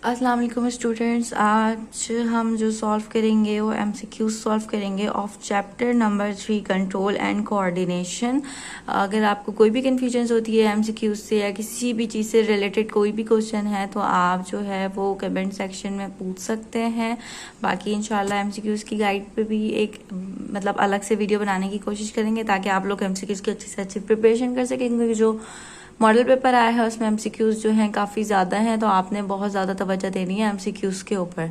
अस्सलाम वालेकुम स्टूडेंट्स। आज हम जो सॉल्व करेंगे वो एमसीक्यू सॉल्व करेंगे of chapter number 3 control and coordination. अगर आपको कोई भी कन्फ्यूजन होती है एमसीक्यू से या किसी भी चीज़ से रिलेटेड कोई भी क्वेश्चन है तो आप जो है वो कमेंट सेक्शन में पूछ सकते हैं। बाकी इंशाल्लाह एमसीक्यूज़ की गाइड पे भी एक अलग से वीडियो बनाने की कोशिश करेंगे ताकि आप लोग एमसीक्यूज़ की अच्छी से अच्छी प्रिपरेशन कर सकें, क्योंकि जो मॉडल पेपर आया है उसमें एमसीक्यूज जो हैं काफ़ी ज़्यादा हैं, तो आपने बहुत ज़्यादा तवज्जो देनी है एमसीक्यूज के ऊपर।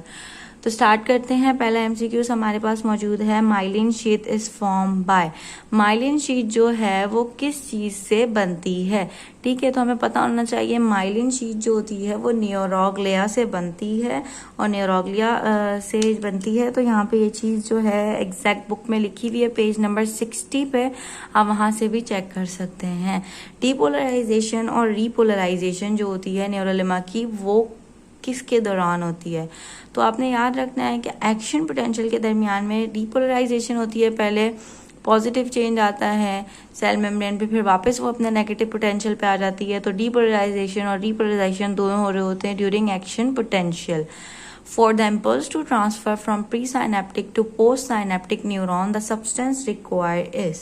तो स्टार्ट करते हैं। पहला एमसीक्यूज हमारे पास मौजूद है, myelin sheath is form by. Myelin sheath जो है वो किस चीज़ से बनती है? ठीक है, तो हमें पता होना चाहिए माइलिन शीट जो होती है वो न्यूरोग्लिया से बनती है और न्यूरोग्लिया से बनती है। तो यहाँ पे ये चीज़ जो है एग्जैक्ट बुक में लिखी हुई है पेज नंबर 60 पे, आप वहाँ से भी चेक कर सकते हैं। डीपोलराइजेशन और रीपोलराइजेशन जो होती है न्यूरोलिमा की वो किसके दौरान होती है? तो आपने याद रखना है कि एक्शन पोटेंशियल के दरमियान में डीपोलराइजेशन होती है, पहले पॉजिटिव चेंज आता है सेल मेम्ब्रेन पे, फिर वापस वो अपने नेगेटिव पोटेंशियल पे आ जाती है। तो डीपोलराइजेशन और रीपोलराइजेशन दोनों हो रहे होते हैं during action potential. For the impulse to transfer from presynaptic to postsynaptic neuron, the substance required is।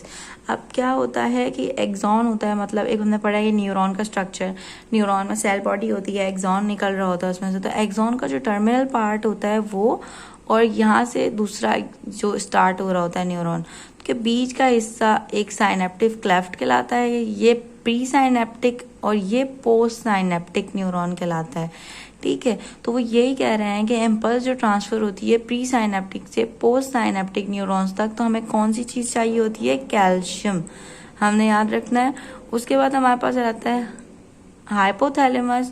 अब क्या होता है कि एक्सॉन होता है, मतलब एक हमने पढ़ा है न्यूरॉन का स्ट्रक्चर, न्यूरॉन में सेल बॉडी होती है, एक्सॉन निकल रहा होता है उसमें से। तो एक्सॉन का जो टर्मिनल पार्ट होता है वो, और यहाँ से दूसरा जो स्टार्ट हो रहा होता है न्यूरॉन के बीच का हिस्सा एक साइनेप्टिक क्लेफ्ट कहलाता है, ये प्री साइनेप्टिक, और ये पोस्ट साइनेप्टिक न्यूरॉन कहलाता है। ठीक है, तो वो यही कह रहे हैं कि इम्पल्स जो ट्रांसफर होती है प्री साइनेप्टिक से पोस्ट साइनेप्टिक न्यूरॉन्स तक, तो हमें कौन सी चीज़ चाहिए होती है? कैल्शियम, हमने याद रखना है। उसके बाद हमारे पास रहता है हाइपोथैलेमस।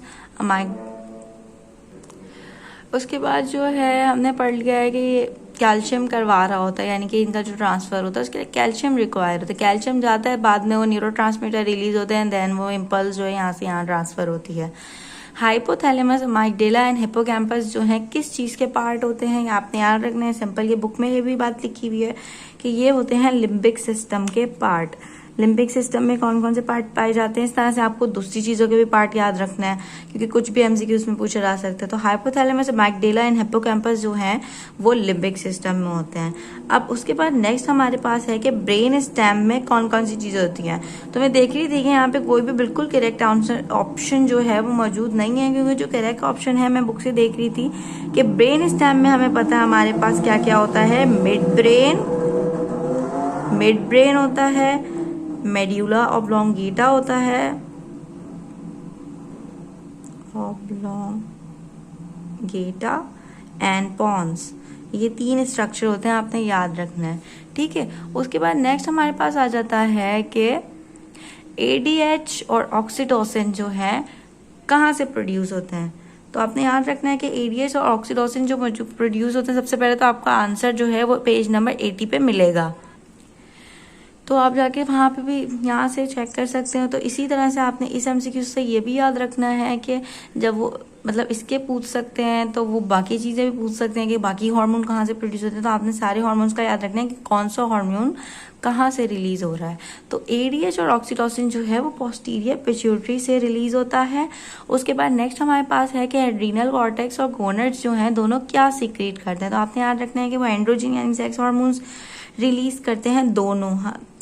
उसके बाद जो है हमने पढ़ लिया है कि कैल्शियम करवा रहा होता है, यानी कि इनका जो ट्रांसफर होता है उसके लिए कैल्शियम रिक्वायर होता है। कैल्शियम जाता है, बाद में वो न्यूरोट्रांसमीटर रिलीज होते हैं, देन वो इम्पल्स जो है यहाँ से यहाँ ट्रांसफर होती है। हाइपोथैलेमस, अमाइगडाला एंड हिप्पोकैम्पस जो है किस चीज़ के पार्ट होते हैं? ये आपने याद रखना है, सिंपल। ये बुक में ये भी बात लिखी हुई है कि ये होते हैं लिम्बिक सिस्टम के पार्ट। लिम्बिक सिस्टम में कौन कौन से पार्ट पाए जाते हैं? इस तरह से आपको दूसरी चीज़ों के भी पार्ट याद रखना है, क्योंकि कुछ भी एमसीक्यूज में पूछा जा सकता है। तो हाइपोथैलेमस, अमाइगडाला एंड हिप्पोकैम्पस जो हैं वो लिम्बिक सिस्टम में होते हैं। अब उसके बाद नेक्स्ट हमारे पास है कि ब्रेन स्टेम में कौन कौन सी चीज़ें होती हैं। तो मैं देख रही थी कि यहाँ पे कोई भी बिल्कुल करेक्ट ऑप्शन जो है वो मौजूद नहीं है, क्योंकि जो करेक्ट ऑप्शन है मैं बुक से देख रही थी कि ब्रेन स्टेम में हमें पता है हमारे पास क्या क्या होता है। मिड ब्रेन होता है, मेड्यूला ऑब्लोंगेटा होता है, ऑब्लोंगेटा एंड पॉन्स, ये तीन स्ट्रक्चर होते हैं, आपने याद रखना है। ठीक है, उसके बाद नेक्स्ट हमारे पास आ जाता है कि एडीएच और ऑक्सीटोसिन जो है कहाँ से प्रोड्यूस होते हैं। तो आपने याद रखना है कि एडीएच और ऑक्सीटोसिन जो प्रोड्यूस होते हैं, सबसे पहले तो आपका आंसर जो है वो पेज नंबर 80 पे मिलेगा, तो आप जाके वहाँ पे भी यहाँ से चेक कर सकते हो। तो इसी तरह से आपने इस एमसीक्यू से ये भी याद रखना है कि जब वो इसके पूछ सकते हैं तो वो बाकी चीज़ें भी पूछ सकते हैं कि बाकी हार्मोन कहाँ से प्रोड्यूस होते हैं। तो आपने सारे हार्मोन्स का याद रखना है कि कौन सा हार्मोन कहाँ से रिलीज हो रहा है। तो एडीएच और ऑक्सीटोसिन जो है वो पोस्टीरियर पिट्यूटरी से रिलीज होता है। उसके बाद नेक्स्ट हमारे पास है कि एड्रीनल कॉर्टेक्स और गोनड्स जो हैं दोनों क्या सीक्रेट करते हैं। तो आपने याद रखना है कि वो एंड्रोजन यानी सेक्स हार्मोन्स रिलीज करते हैं दोनों।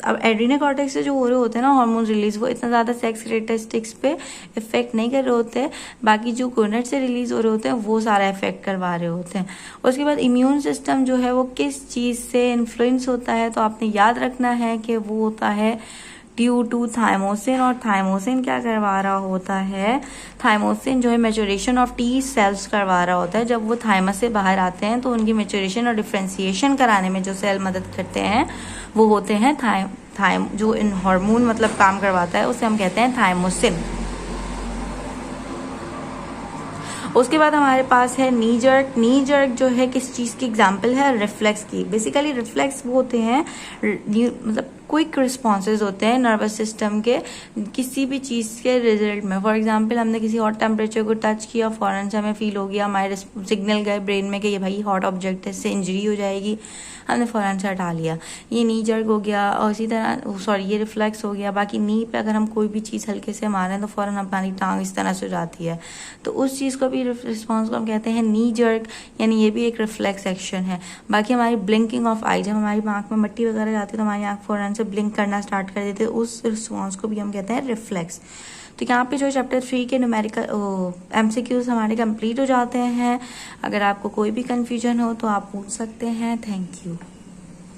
अब एड्रीनल कॉर्टेक्स से जो हो रहे होते हैं ना हार्मोन रिलीज, वो इतना ज़्यादा सेक्स कैरेक्टरिस्टिक्स पे इफेक्ट नहीं कर रहे होते, बाकी जो गोनेट से रिलीज हो रहे होते हैं वो सारा इफेक्ट करवा रहे होते हैं। उसके बाद इम्यून सिस्टम जो है वो किस चीज़ से इन्फ्लुएंस होता है? तो आपने याद रखना है कि वो होता है ड्यू टू थाइमोसिन, और थाइमोसिन क्या करवा रहा होता है? थाइमोसिन जो है मैच्योरेशन ऑफ टी सेल्स करवा रहा होता है। जब वो थाइमस से बाहर आते हैं तो उनकी मैच्योरेशन और डिफ्रेंसिएशन कराने में जो सेल मदद करते हैं वो होते हैं थाइम जो इन हार्मोन काम करवाता है, उसे हम कहते हैं थाइमोसिन। उसके बाद हमारे पास है नी जर्क। नी जर्क जो है किस चीज़ की एग्जाम्पल है? रिफ्लेक्स की। बेसिकली रिफ्लेक्स वो होते हैं क्विक रिस्पॉन्सेज होते हैं नर्वस सिस्टम के किसी भी चीज़ के रिजल्ट में। फॉर एग्जांपल हमने किसी हॉट टेम्परेचर को टच किया, फ़ौरन से हमें फील हो गया, हमारे सिग्नल गए ब्रेन में कि ये भाई हॉट ऑब्जेक्ट है, इससे इंजरी हो जाएगी, हमने फ़ौरन से हटा लिया। ये नी जर्क हो गया, और इसी तरह सॉरी ये रिफ्लेक्स हो गया। बाकी नी पे अगर हम कोई भी चीज़ हल्के से मारें तो फ़ौरन हमारी टांग इस तरह से हो जाती है, तो उस चीज़ को भी रिस्पॉन्स को हम कहते हैं नी जर्क, यानी ये भी एक रिफ्लेक्स एक्शन है। बाकी हमारी ब्लिंकिंग ऑफ आई, जब हमारी आँख में मट्टी वगैरह जाती है तो हमारी आँख फ़ौरन से ब्लिंक करना स्टार्ट कर देते हैं, उस रिस्पॉन्स को भी हम कहते हैं रिफ्लेक्स। तो यहाँ पे जो चैप्टर 3 के न्यूमेरिकल MCQs हमारे कंप्लीट हो जाते हैं। अगर आपको कोई भी कन्फ्यूजन हो तो आप पूछ सकते हैं। Thank you.